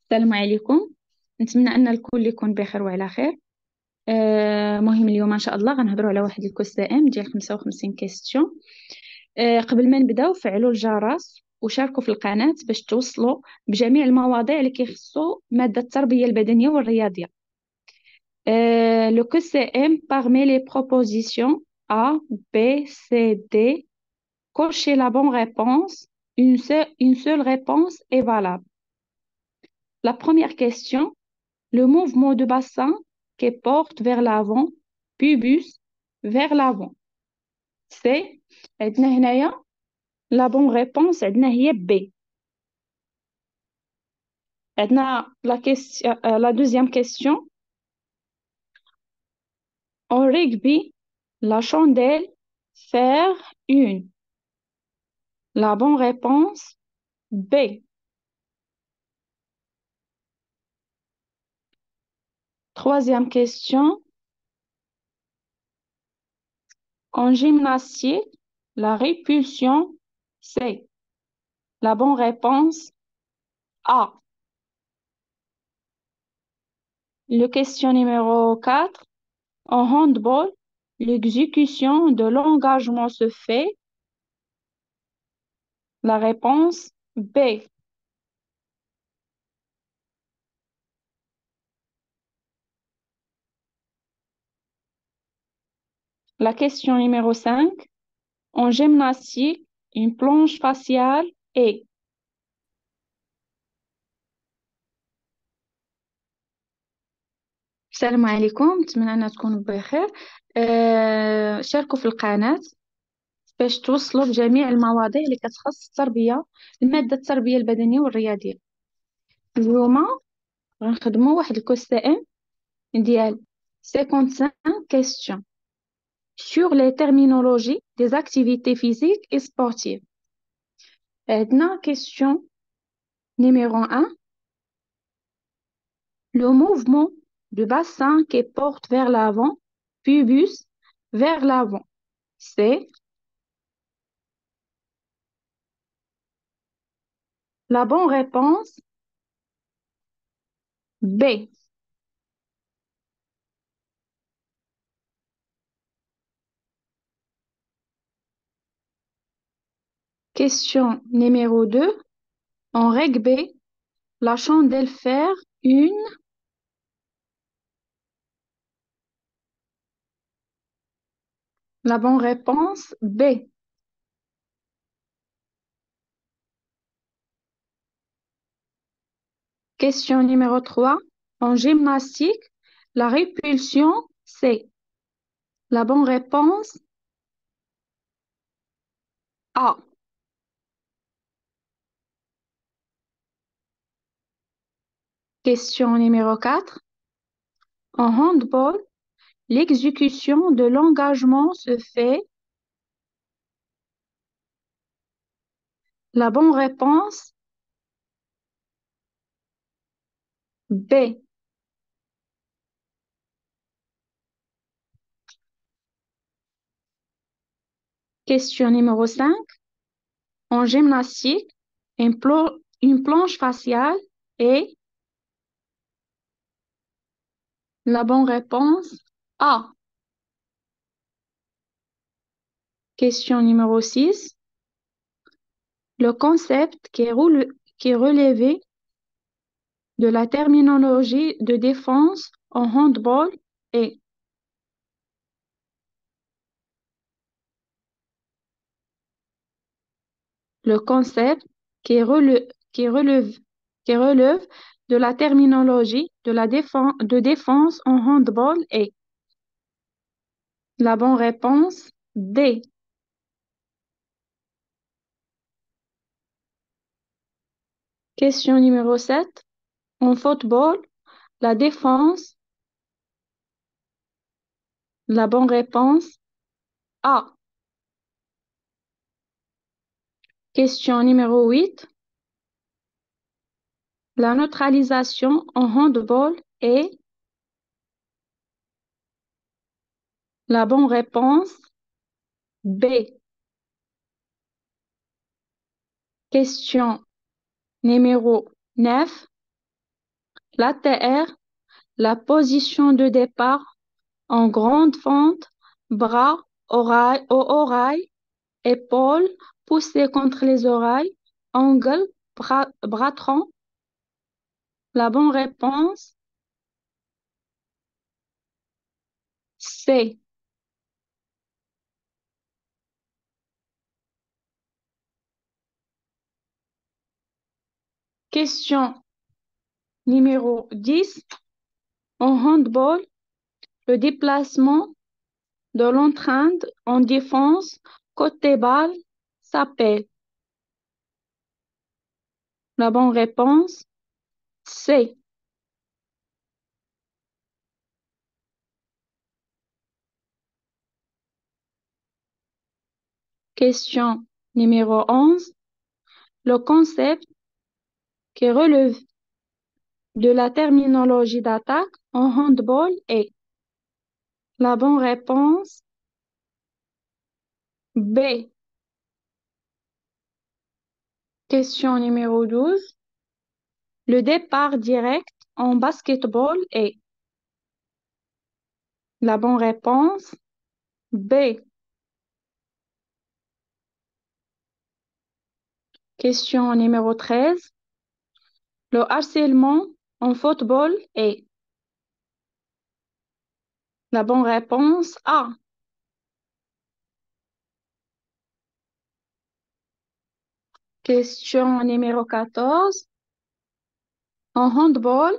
السلام عليكم. نتمنى ان الكل يكون بخير وعلى خير. مهم اليوم ان شاء الله غنهضروا على واحد الكوسائم ديال 55 كيستيون. قبل ما نبداو فعلوا الجرس وشاركوا في القناة باش توصلوا بجميع المواضيع اللي كيخصوا مادة التربية البدنية والرياضية. Le QCM parmi les propositions A, B, C, D, cochez la bonne réponse. Une seule réponse est valable. La première question: le mouvement de bassin qui porte vers l'avant, pubis vers l'avant. C'est عندنا هنايا la bonne réponse عندنا هي B. عندنا la deuxième question. En rugby, la chandelle fait une. La bonne réponse B. Troisième question. En gymnastique, la répulsion c'est. La bonne réponse A. Le question numéro 4. En handball, l'exécution de l'engagement se fait. La réponse B. La question numéro 5. En gymnastique, une planche faciale est. السلام عليكم، نتمنى أن تكونوا بخير. شاركوا في القناة باش توصلوا بجميع المواضيع اللي كتخص التربية، المادة التربية البدنية والرياضية. اليوم غنخدموا واحد الكوستائم ديال 55 questions sur les terminologies des activités physiques et sportives. عندنا question numéro 1. Le mouvement du bassin qui porte vers l'avant, pubis vers l'avant. C'est. La bonne réponse B. Question numéro 2. En rugby, la chandelle fait une. La bonne réponse B. Question numéro 3. En gymnastique, la répulsion c'est. La bonne réponse A. Question numéro 4. En handball, l'exécution de l'engagement se fait. La bonne réponse B. Question numéro 5. En gymnastique, une planche faciale est. La bonne réponse A. Question numéro 6. Le concept qui est relevé de la terminologie de défense en handball est. Le concept qui relève de la terminologie de défense en handball est. La bonne réponse D. Question numéro 7. En football, la défense. La bonne réponse A. Question numéro 8. La neutralisation en handball est. La bonne réponse B. Question numéro 9. L'ATR, la position de départ en grande fente, bras, oreilles, épaules poussées contre les oreilles, angle, bras tronc. La bonne réponse, c'est question numéro 10. En handball, le déplacement de l'entraîne en défense côté balle s'appelle. La bonne réponse, c'est question numéro 11. Le concept qui relève de la terminologie d'attaque en handball est. La bonne réponse, B. Question numéro 12. Le départ direct en basketball est. La bonne réponse, B. Question numéro 13. Le harcèlement en football est. La bonne réponse, A. Question numéro 14. En handball,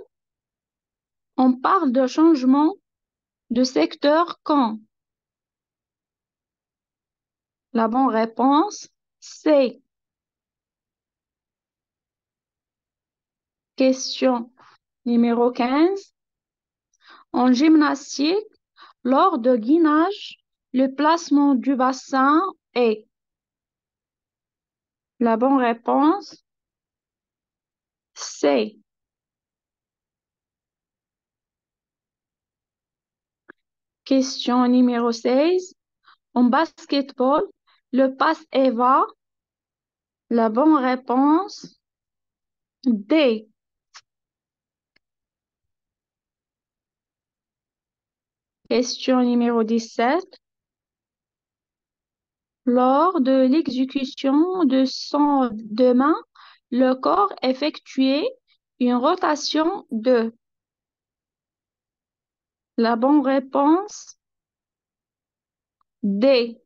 on parle de changement de secteur quand? La bonne réponse, C. Question numéro 15. En gymnastique, lors de gainage, le placement du bassin est. La bonne réponse, C. Question numéro 16. En basketball, le pass Eva. La bonne réponse, D. Question numéro 17. Lors de l'exécution de son de main, le corps effectuait une rotation de. La bonne réponse, D.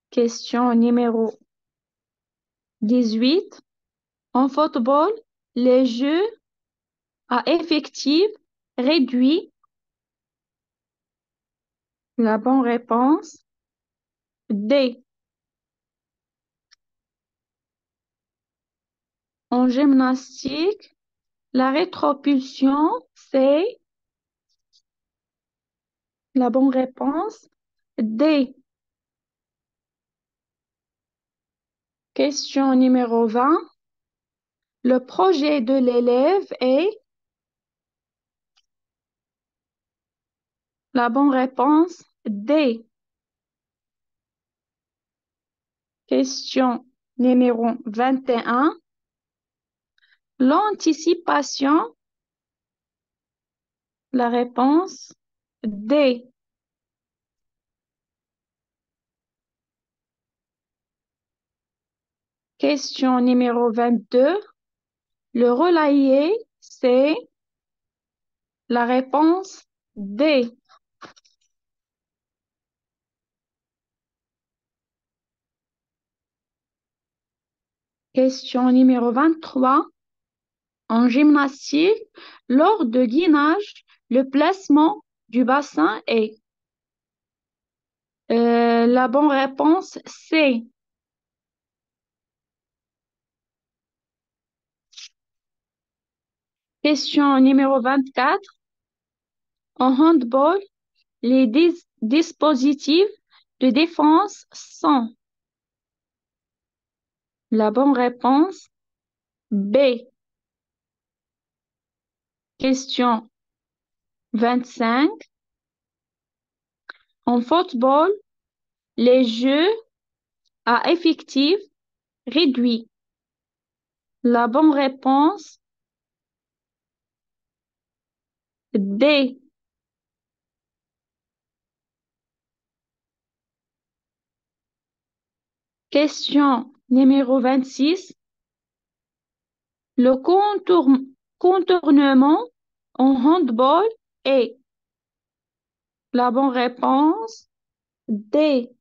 Question numéro 18. En football, les jeux à effectif réduit. La bonne réponse, D. En gymnastique, la rétropulsion, c'est. La bonne réponse, D. Question numéro 20. Le projet de l'élève est. La bonne réponse, D. Question numéro 21. L'anticipation, la réponse, D. Question numéro 22. Le relayer, c'est. La réponse, D. Question numéro 23. En gymnastique, lors de gainage, le placement du bassin est. La bonne réponse, c'est. Question numéro 24. En handball, les dispositifs de défense sont. La bonne réponse, B. Question 25. En football, les jeux à effectif réduit. La bonne réponse, D. Question numéro 26. Le contournement en handball est la bonne réponse, D.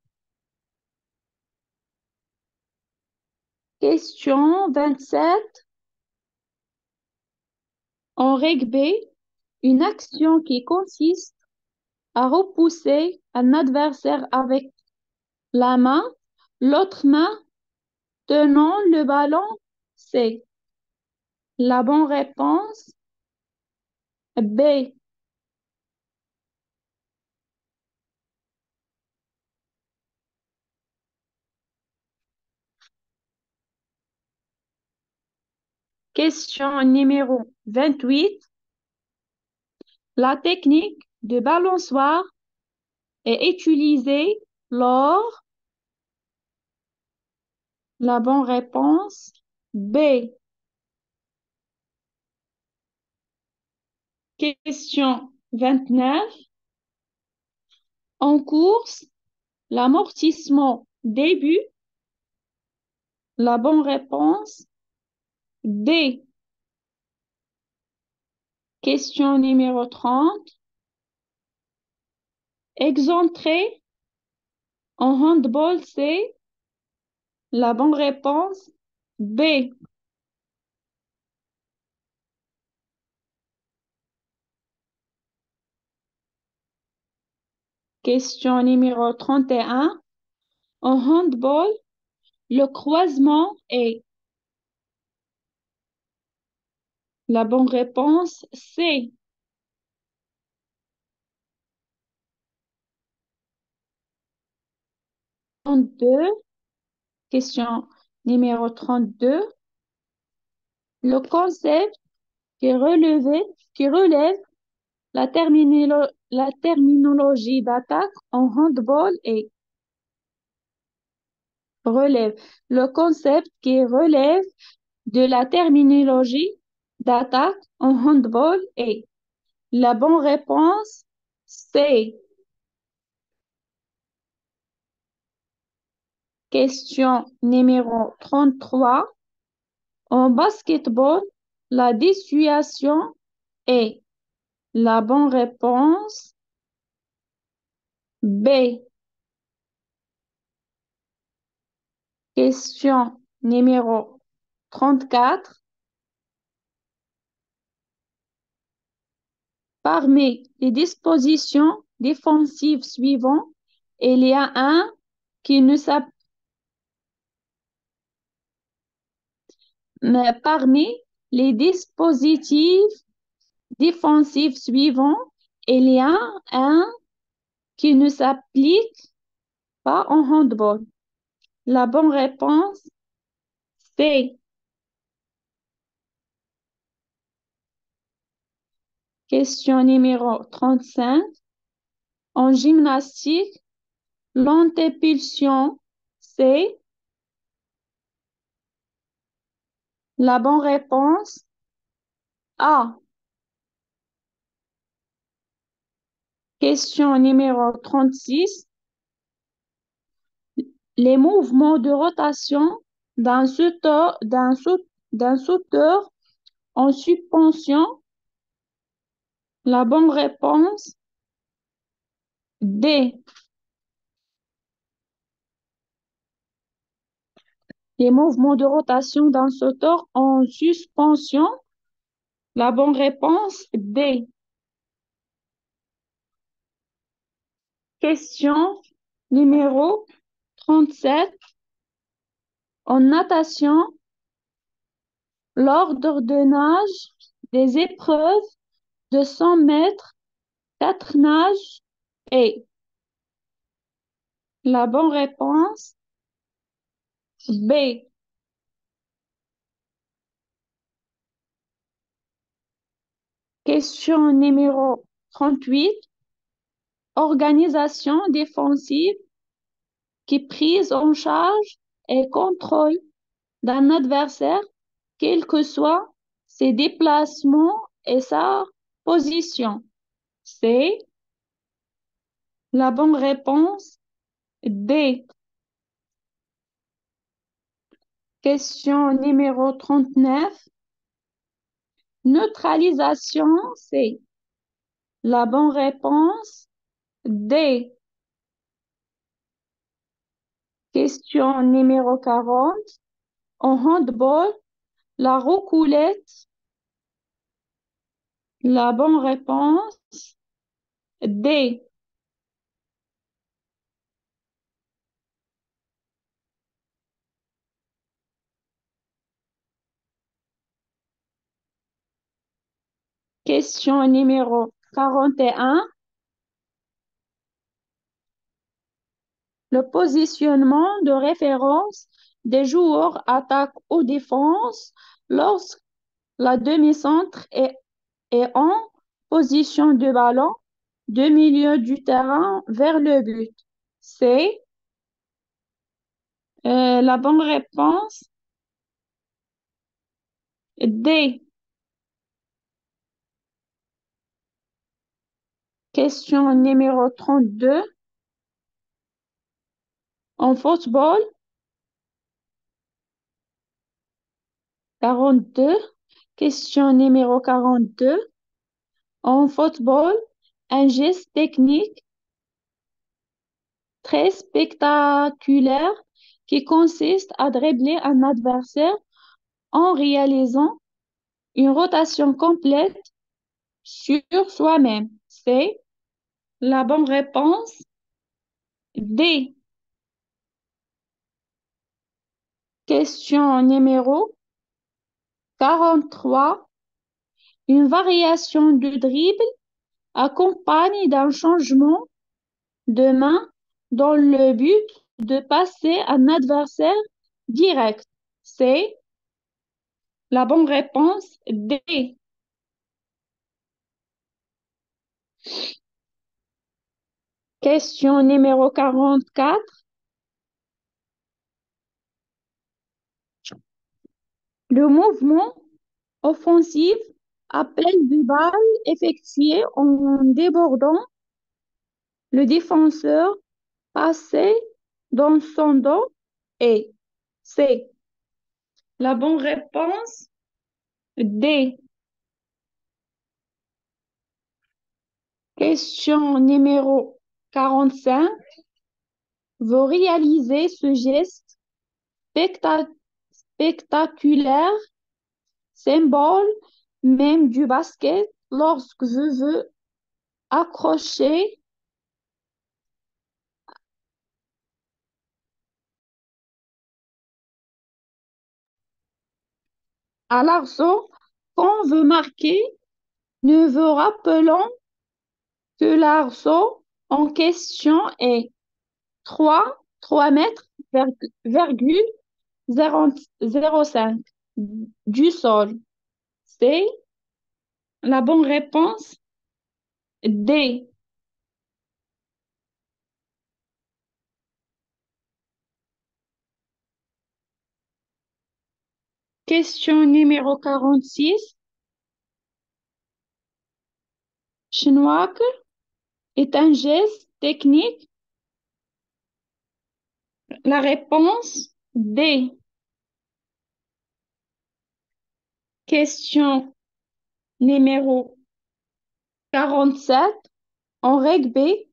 Question 27. En rugby, une action qui consiste à repousser un adversaire avec la main, l'autre main tenant le ballon, c'est la bonne réponse, B. Question numéro 28. La technique de balançoire est utilisée lors, la bonne réponse, B. Question 29. En course, l'amortissement début, la bonne réponse, D. Question numéro 30. Excentré en handball, c'est la bonne réponse, B. Question numéro 31. En handball, le croisement est la bonne réponse, C. 32. Question numéro 32. Le concept qui relève la terminologie d'attaque en handball est relève. Le concept qui relève de la terminologie d'attaque en handball est la bonne réponse, c'est question numéro 33. En basketball, la dissuasion est la bonne réponse, B. Question numéro 34. Parmi les dispositions défensives suivantes, il y a un qui ne s'appelle parmi les dispositifs défensifs suivants, il y a un qui ne s'applique pas en handball. La bonne réponse, c'est question numéro 35. En gymnastique, l'antépulsion, c'est la bonne réponse, A. Question numéro 36. Les mouvements de rotation d'un sauteur en suspension, la bonne réponse, D. Les mouvements de rotation d'un sauteur en suspension, la bonne réponse, D. Question numéro 37. En natation, l'ordre de nage des épreuves de 100 mètres, 4 nages est la bonne réponse, B. Question numéro 38. Organisation défensive qui prise en charge et contrôle d'un adversaire, quels que soient ses déplacements et sa position? C'est la bonne réponse. D. Question numéro 39. Neutralisation, c'est la bonne réponse. D. Question numéro 40. En handball, la roucoulette, la bonne réponse. D. Question numéro 41. Le positionnement de référence des joueurs attaque ou défense lorsque la demi-centre est en position de ballon de milieu du terrain vers le but. C'est la bonne réponse. D. Question numéro 32. En football, 42. Question numéro 42. En football, un geste technique très spectaculaire qui consiste à dribbler un adversaire en réalisant une rotation complète sur soi-même. C'est la bonne réponse. D. Question numéro 43. Une variation du dribble accompagne d'un changement de main dans le but de passer un adversaire direct. C'est la bonne réponse. D. Question numéro 44. Le mouvement offensif appelle des balles effectuées en débordant le défenseur passé dans son dos et c'est la bonne réponse. D. Question numéro 45. Vous réalisez ce geste specta- spectaculaire, symbole même du basket, lorsque je veux accrocher à l'arceau quand veut marquer, nous vous rappelons que l'arceau en question est 3 mètres, virgule 0,05 du sol. C'est la bonne réponse. D. Question numéro 46. Schnock est un geste technique. La réponse D. Question numéro 47. En rugby,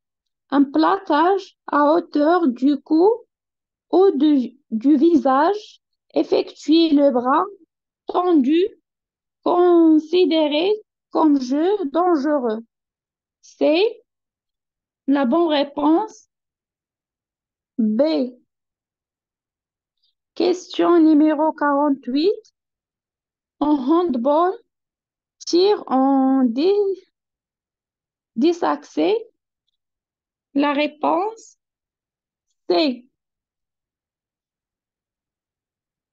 un plaquage à hauteur du cou ou du visage, effectuer le bras tendu, considéré comme jeu dangereux. C'est la bonne réponse. B. Question numéro 48. En handball, tir en 10 accès. La réponse, C.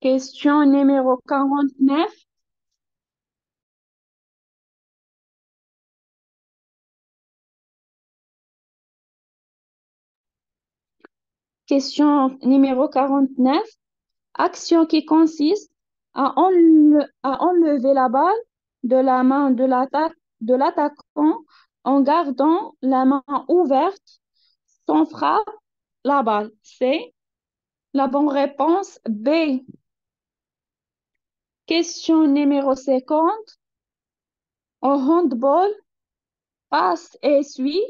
Question numéro 49. Question numéro 49. Action qui consiste à enlever la balle de la main de l'attaquant en gardant la main ouverte sans frappe la balle. C'est la bonne réponse B. Question numéro 50. En handball, passe et suit.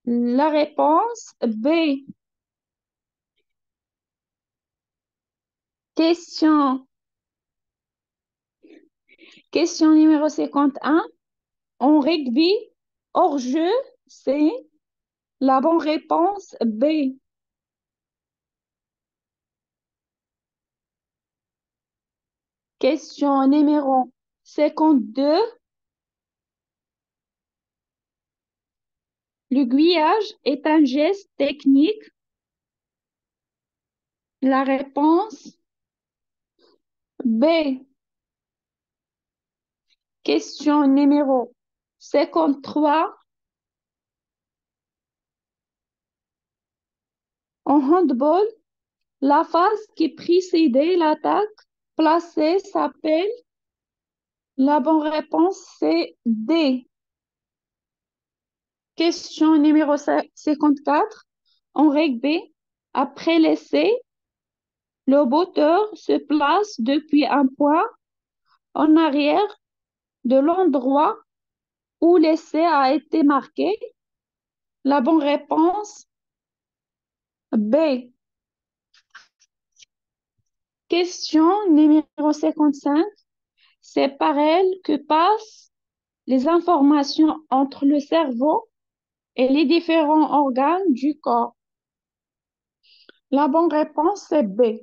La réponse B. Question, question numéro 51. En rugby, hors-jeu, c'est la bonne réponse B. Question numéro 52. L'aiguillage est un geste technique. La réponse B. Question numéro 53. En handball, la phase qui précédait l'attaque placée s'appelle. La bonne réponse, c'est D. Question numéro 54. En rugby, après l'essai, le botteur se place depuis un point en arrière de l'endroit où l'essai a été marqué. La bonne réponse, B. Question numéro 55. C'est par elle que passent les informations entre le cerveau et les différents organes du corps. La bonne réponse, c'est B.